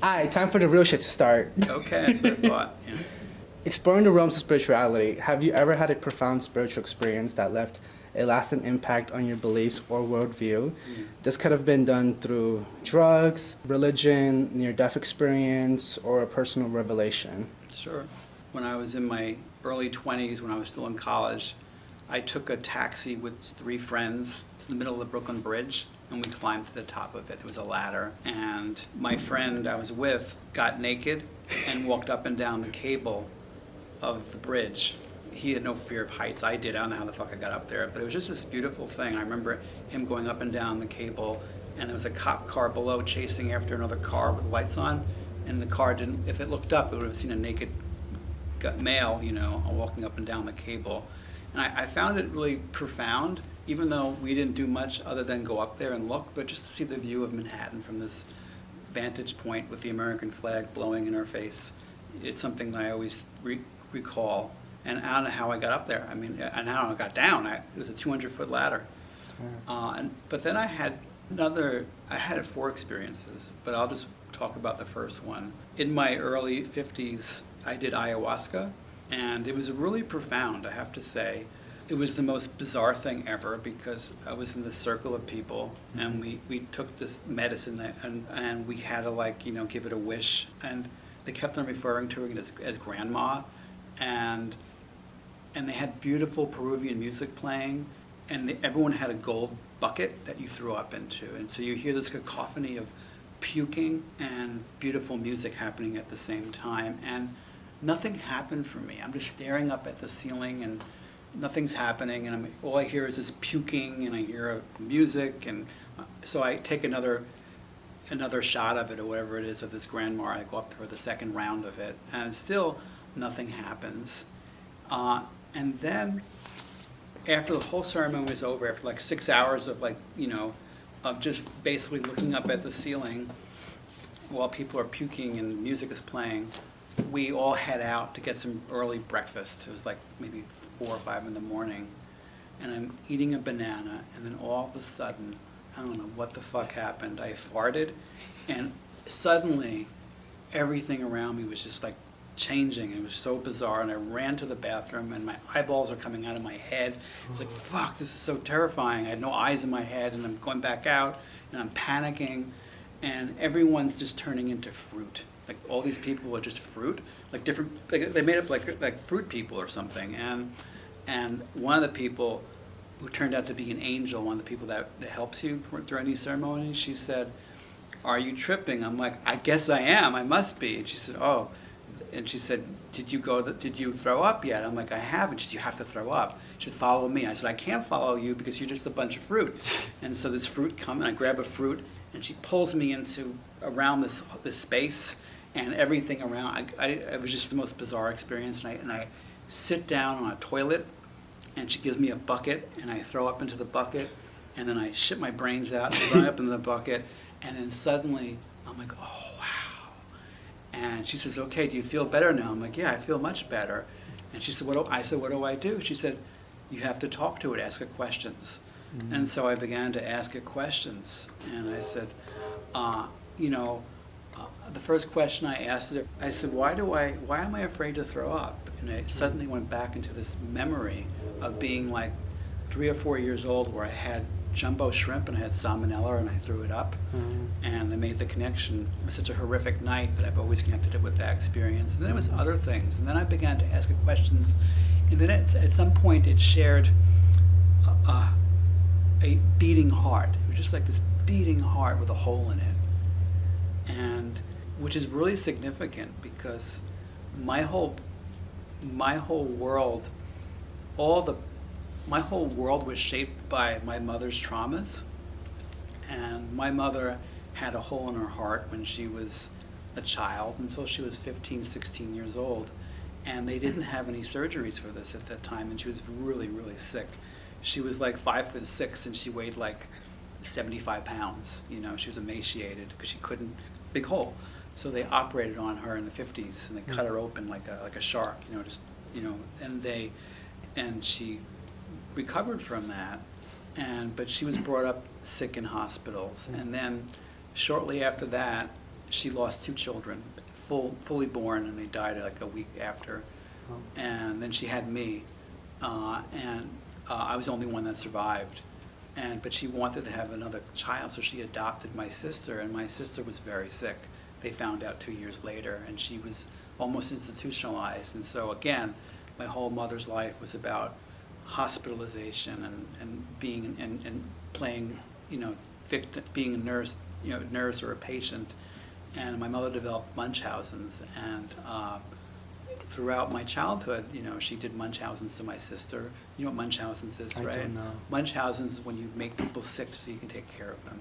Alright, time for the real shit to start. Okay, that's what I thought. Yeah. Exploring the realms of spirituality, have you ever had a profound spiritual experience that left a lasting impact on your beliefs or worldview? This could have been done through drugs, religion, near-death experience, or a personal revelation. Sure. When I was in my early 20s, when I was still in college, I took a taxi with 3 friends to the middle of the Brooklyn Bridge, and we climbed to the top of it. There was a ladder, and my friend I was with got naked and walked up and down the cable of the bridge. He had no fear of heights. I did. I don't know how the fuck I got up there, but it was just this beautiful thing. I remember him going up and down the cable, and there was a cop car below chasing after another car with lights on, and the car didn't, if it looked up, it would have seen a naked male, walking up and down the cable. And I found it really profound, even though we didn't do much other than go up there and look, but just to see the view of Manhattan from this vantage point with the American flag blowing in our face. It's something that I always recall. And I don't know how I got up there. I mean, and how I got down. It was a 200-foot ladder. But then I had 4 experiences, but I'll just talk about the first one. In my early 50s, I did ayahuasca, and it was really profound, I have to say. It was the most bizarre thing ever because I was in this circle of people, and we took this medicine and we had to give it a wish, and they kept on referring to it as grandma, and they had beautiful Peruvian music playing, and everyone had a gold bucket that you threw up into, and so you hear this cacophony of puking and beautiful music happening at the same time, and nothing happened for me. I'm just staring up at the ceiling, and nothing's happening, and all I hear is this puking, and I hear music, and so I take another shot of it, or whatever it is, of this grandma. I go up for the second round of it, and still nothing happens. And then, after the whole ceremony was over, after 6 hours of of just basically looking up at the ceiling while people are puking and music is playing, we all head out to get some early breakfast. It was maybe 4 or 5 in the morning, and I'm eating a banana, and then all of a sudden, I don't know what the fuck happened. I farted, and suddenly everything around me was just changing. It was so bizarre, and I ran to the bathroom, and my eyeballs are coming out of my head. It's fuck, this is so terrifying. I had no eyes in my head, and I'm going back out, and I'm panicking, and everyone's just turning into fruit. All these people are just fruit, they made up like fruit people or something. And one of the people who turned out to be an angel, one of the people that helps you during these ceremonies, she said, "Are you tripping?" I'm like, "I guess I am. I must be." And she said, "Oh." And she said, did you throw up yet?" I'm like, "I haven't." She said, "You have to throw up. You should follow me." I said, "I can't follow you because you're just a bunch of fruit." And so this fruit comes, and I grab a fruit, and she pulls me around this space, and everything around. It was just the most bizarre experience. And I sit down on a toilet, and she gives me a bucket, and I throw up into the bucket, and then I shit my brains out, and throw up into the bucket, and then suddenly I'm like, "Oh, wow." And she says, "Okay, do you feel better now?" I'm like, "Yeah, I feel much better." And she said, I said, "What do I do?" She said, "You have to talk to it, ask it questions." Mm-hmm. And so I began to ask it questions, and I said, the first question I asked it, I said, why am I afraid to throw up? And I suddenly went back into this memory of being 3 or 4 years old, where I had jumbo shrimp and I had salmonella and I threw it up. Mm-hmm. And I made the connection. It was such a horrific night that I've always connected it with that experience. And then it was other things. And then I began to ask it questions. And then at some point it shared a beating heart. It was just this beating heart with a hole in it. And which is really significant because my whole world, my whole world was shaped by my mother's traumas. And my mother had a hole in her heart when she was a child until she was 15, 16 years old. And they didn't have any surgeries for this at that time, and she was really, really sick. She was 5'6", and she weighed 75 pounds. She was emaciated because she couldn't, big hole. So they operated on her in the 50s, and they cut her open like a shark, and she recovered from that, but she was brought up sick in hospitals, and then shortly after that, she lost 2 children, fully born, and they died like a week after. Oh. And then she had me, and I was the only one that survived. But she wanted to have another child, so she adopted my sister, and my sister was very sick. They found out 2 years later, and she was almost institutionalized. And so again, my whole mother's life was about hospitalization and being and playing, being a nurse, nurse or a patient. And my mother developed Munchausen's, and throughout my childhood, she did Munchausen's to my sister. You know what Munchausen's is, right? I don't know. Munchausen's is when you make people sick so you can take care of them.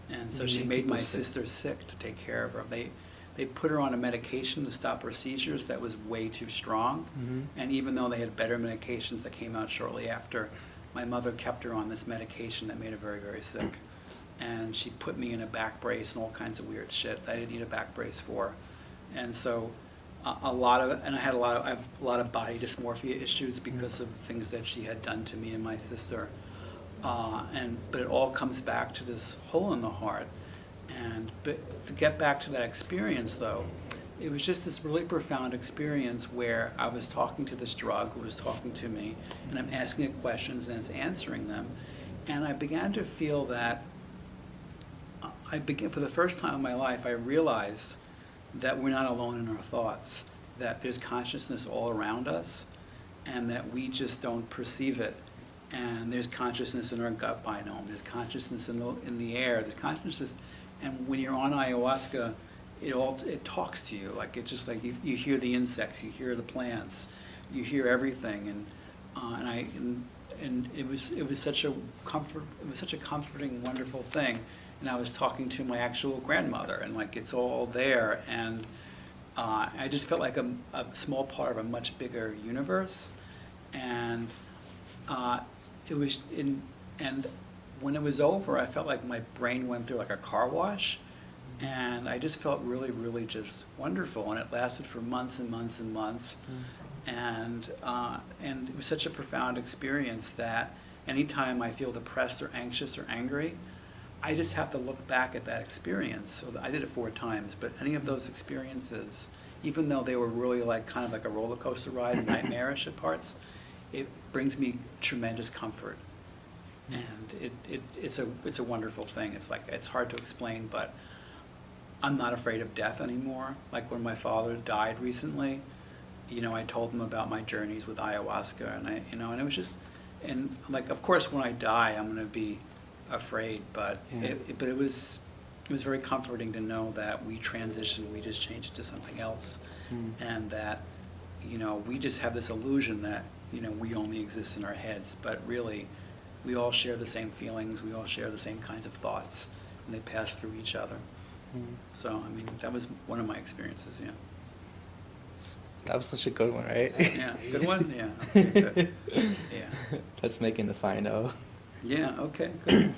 And so You she make made people my sick. sister sick to take care of her. They put her on a medication to stop her seizures that was way too strong. Mhm. And even though they had better medications that came out shortly after, my mother kept her on this medication that made her very, very sick. And she put me in a back brace and all kinds of weird shit I didn't need a back brace for. And so I have a lot of body dysmorphia issues because of things that she had done to me and my sister. But it all comes back to this hole in the heart. But to get back to that experience, though, it was just this really profound experience where I was talking to this drug who was talking to me, and I'm asking it questions and it's answering them. And I began to feel that for the first time in my life, I realized that we're not alone in our thoughts, that there's consciousness all around us, and that we just don't perceive it. And there's consciousness in our gut biome, there's consciousness in the air, there's consciousness, and when you're on ayahuasca, it talks to you, like it's just like you hear the insects, you hear the plants, you hear everything, and it was such a comforting, wonderful thing. And I was talking to my actual grandmother, and like it's all there, and I just felt like a small part of a much bigger universe, and and when it was over, I felt like my brain went through like a car wash, and I just felt really, really just wonderful, and it lasted for months and months and months, and it was such a profound experience that anytime I feel depressed or anxious or angry, I just have to look back at that experience. So I did it 4 times, but any of those experiences, even though they were really like kind of like a roller coaster ride and nightmarish at parts, it brings me tremendous comfort, and it's a wonderful thing. It's like it's hard to explain, but I'm not afraid of death anymore. Like when my father died recently, I told him about my journeys with ayahuasca, and and it was just, and like of course when I die I'm going to be afraid, but Yeah. it was very comforting to know that we transition, we just change it to something else, and that we just have this illusion that we only exist in our heads, but really we all share the same feelings, we all share the same kinds of thoughts, and they pass through each other. So I mean, that was one of my experiences. Yeah. That was such a good one, right? Yeah, good one. Yeah. Okay, good. Yeah. That's making the final. Yeah. Okay. Good.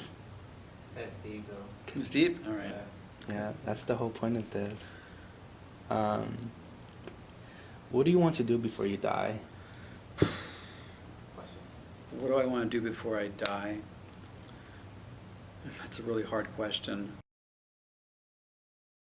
That's deep, though. It was deep. All right. Yeah, that's the whole point of this. What do you want to do before you die? Question. What do I want to do before I die? That's a really hard question.